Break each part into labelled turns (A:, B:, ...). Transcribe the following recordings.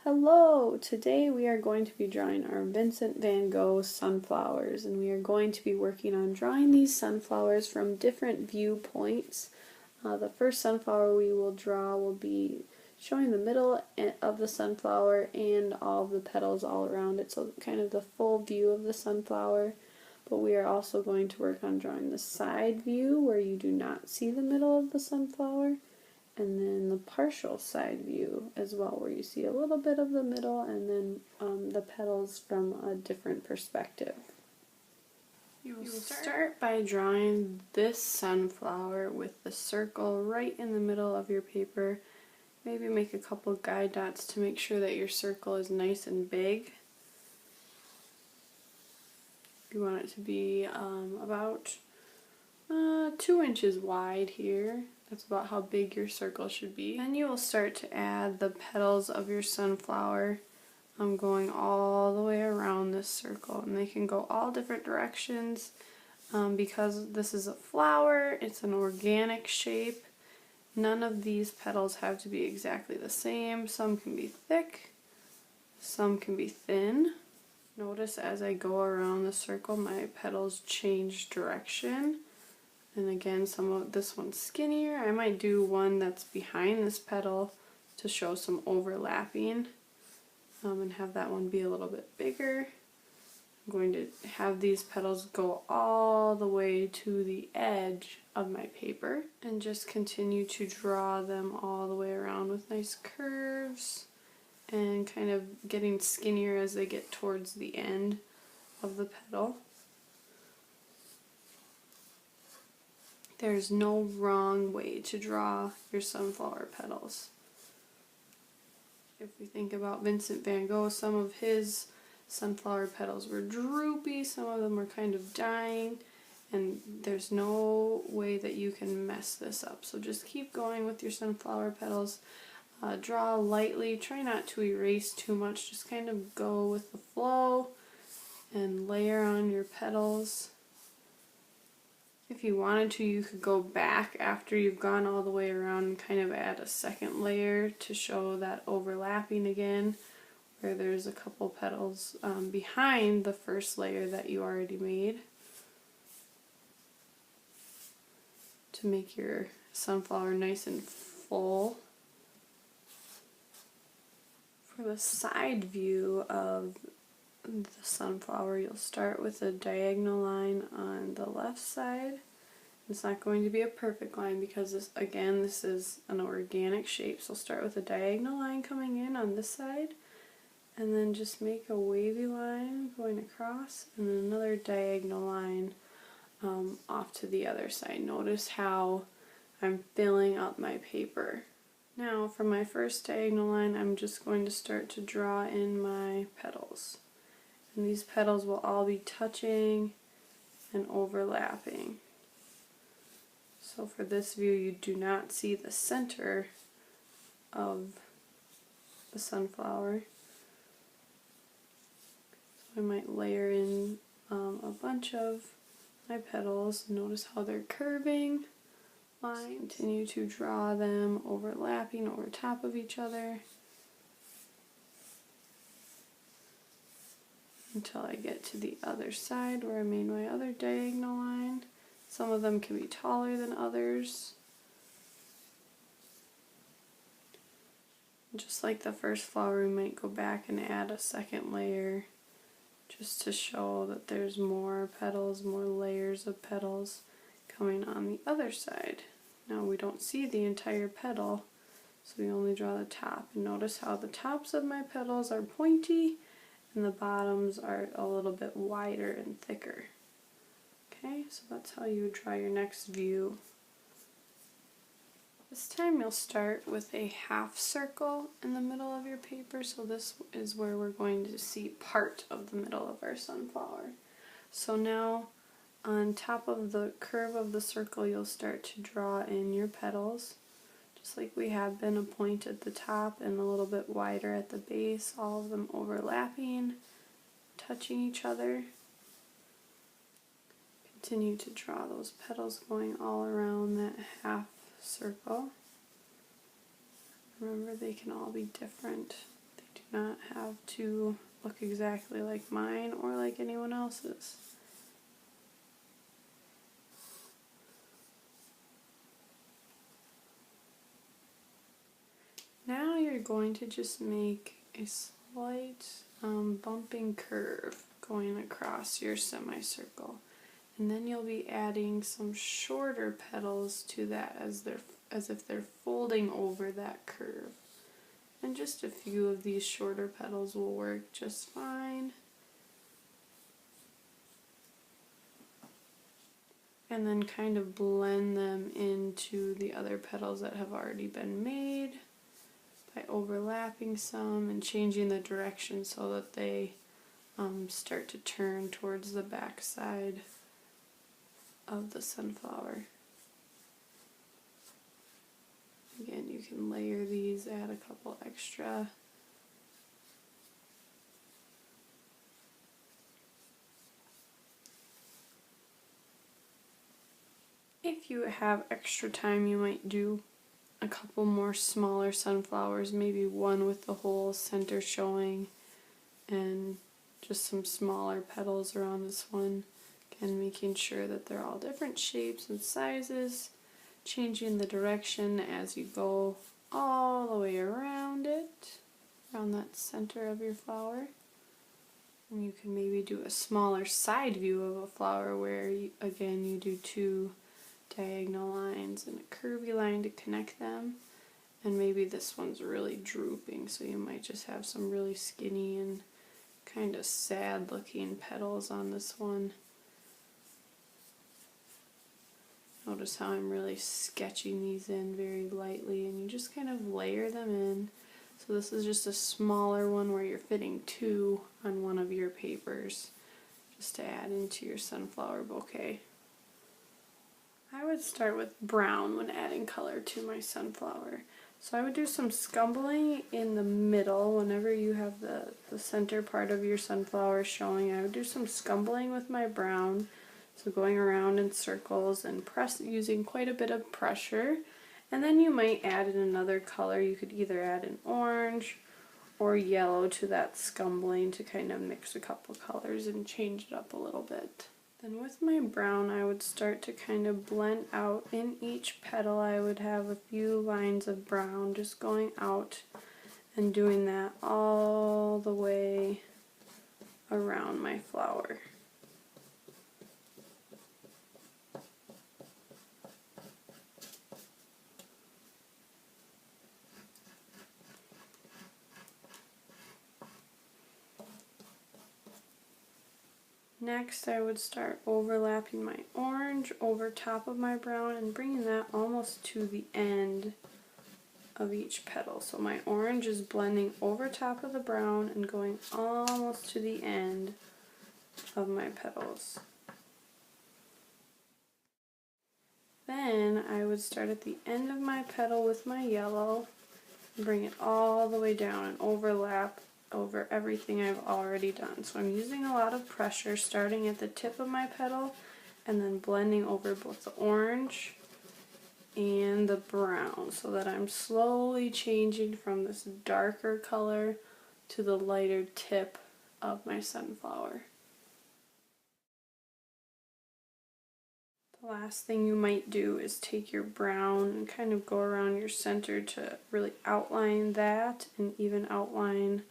A: Hello! Today we are going to be drawing our Vincent van Gogh sunflowers, and we are going to be working on drawing these sunflowers from different viewpoints. The first sunflower we will draw will be showing the middle of the sunflower and all of the petals all around it, so kind of the full view of the sunflower. But we are also going to work on drawing the side view where you do not see the middle of the sunflower, and then the partial side view as well, where you see a little bit of the middle and then the petals from a different perspective. You will start by drawing this sunflower with the circle right in the middle of your paper. Maybe make a couple guide dots to make sure that your circle is nice and big. You want it to be about 2 inches wide here. That's about how big your circle should be. Then you will start to add the petals of your sunflower. I'm going all the way around this circle, and they can go all different directions because this is a flower. It's an organic shape. None of these petals have to be exactly the same. Some can be thick, some can be thin. Notice as I go around the circle, my petals change direction. And again, this one's skinnier. I might do one that's behind this petal to show some overlapping and have that one be a little bit bigger. I'm going to have these petals go all the way to the edge of my paper and just continue to draw them all the way around with nice curves and kind of getting skinnier as they get towards the end of the petal. There's no wrong way to draw your sunflower petals. If we think about Vincent van Gogh, some of his sunflower petals were droopy, some of them were kind of dying, and there's no way that you can mess this up. So just keep going with your sunflower petals. Draw lightly, try not to erase too much, just kind of go with the flow and layer on your petals. If you wanted to, you could go back after you've gone all the way around and kind of add a second layer to show that overlapping again, where there's a couple petals behind the first layer that you already made, to make your sunflower nice and full. For the side view of the sunflower, you'll start with a diagonal line on the left side. It's not going to be a perfect line because this is an organic shape, so start with a diagonal line coming in on this side, and then just make a wavy line going across, and then another diagonal line off to the other side. Notice how I'm filling up my paper. Now for my first diagonal line, I'm just going to start to draw in my petals. And these petals will all be touching and overlapping. So for this view, you do not see the center of the sunflower. So I might layer in a bunch of my petals. Notice how they're curving. Continue to draw them overlapping over top of each other until I get to the other side where I made my other diagonal line. Some of them can be taller than others. Just like the first flower, we might go back and add a second layer just to show that there's more petals, more layers of petals coming on the other side. Now we don't see the entire petal, so we only draw the top. And notice how the tops of my petals are pointy and the bottoms are a little bit wider and thicker. Okay, so that's how you would draw your next view. This time you'll start with a half circle in the middle of your paper, so this is where we're going to see part of the middle of our sunflower. So now on top of the curve of the circle, you'll start to draw in your petals, just like we have been, a point at the top and a little bit wider at the base, all of them overlapping, touching each other. Continue to draw those petals going all around that half circle. Remember, they can all be different. They do not have to look exactly like mine or like anyone else's. Now you're going to just make a slight bumping curve going across your semicircle. And then you'll be adding some shorter petals to that as if they're folding over that curve. And just a few of these shorter petals will work just fine. And then kind of blend them into the other petals that have already been made by overlapping some and changing the direction so that they start to turn towards the back side of the sunflower. Again, you can layer these, add a couple extra. If you have extra time, you might do a couple more smaller sunflowers, maybe one with the whole center showing and just some smaller petals around this one. Again, making sure that they're all different shapes and sizes, changing the direction as you go all the way around it, around that center of your flower. And you can maybe do a smaller side view of a flower where, again, you do two diagonal lines and a curvy line to connect them. And maybe this one's really drooping, so you might just have some really skinny and kind of sad looking petals on this one. Notice how I'm really sketching these in very lightly, and you just kind of layer them in. So this is just a smaller one where you're fitting two on one of your papers just to add into your sunflower bouquet. I would start with brown when adding color to my sunflower. So I would do some scumbling in the middle whenever you have the center part of your sunflower showing. I would do some scumbling with my brown, so going around in circles and using quite a bit of pressure. And then you might add in another color. You could either add an orange or yellow to that scumbling to kind of mix a couple colors and change it up a little bit. Then with my brown, I would start to kind of blend out in each petal. I would have a few lines of brown just going out and doing that all the way around my flower. Next, I would start overlapping my orange over top of my brown and bringing that almost to the end of each petal. So my orange is blending over top of the brown and going almost to the end of my petals. Then I would start at the end of my petal with my yellow and bring it all the way down and overlap over everything I've already done. So I'm using a lot of pressure starting at the tip of my petal and then blending over both the orange and the brown so that I'm slowly changing from this darker color to the lighter tip of my sunflower. The last thing you might do is take your brown and kind of go around your center to really outline that and even outline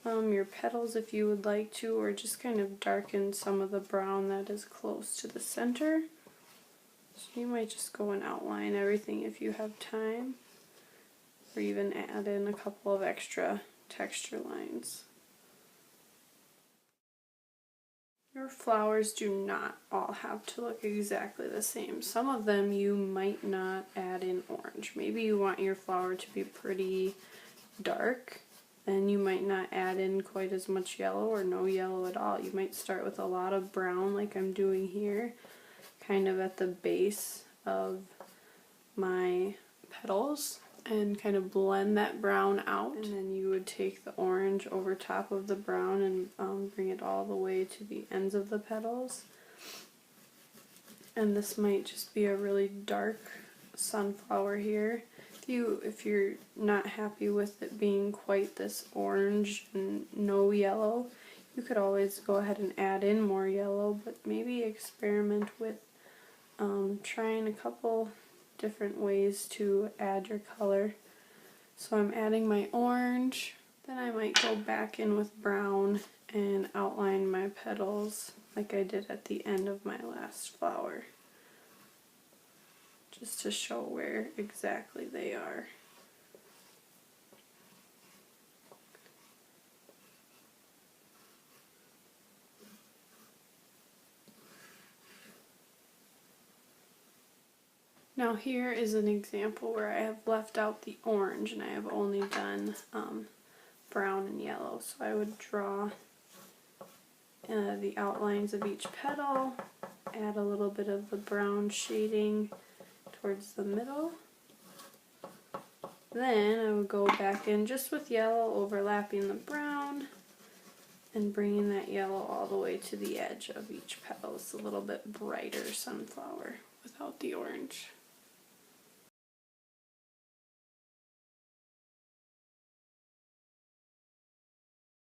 A: your petals if you would like to, or just kind of darken some of the brown that is close to the center. So you might just go and outline everything if you have time, or even add in a couple of extra texture lines. Your flowers do not all have to look exactly the same. Some of them you might not add in orange. Maybe you want your flower to be pretty dark, then you might not add in quite as much yellow or no yellow at all. You might start with a lot of brown like I'm doing here, kind of at the base of my petals, and kind of blend that brown out. And then you would take the orange over top of the brown and bring it all the way to the ends of the petals. And this might just be a really dark sunflower here. If you're not happy with it being quite this orange and no yellow, you could always go ahead and add in more yellow, but maybe experiment with trying a couple different ways to add your color. So I'm adding my orange, then I might go back in with brown and outline my petals like I did at the end of my last flower, just to show where exactly they are. Now here is an example where I have left out the orange and I have only done brown and yellow. So I would draw the outlines of each petal, add a little bit of the brown shading towards the middle. Then I would go back in just with yellow, overlapping the brown and bringing that yellow all the way to the edge of each petal. It's a little bit brighter sunflower without the orange.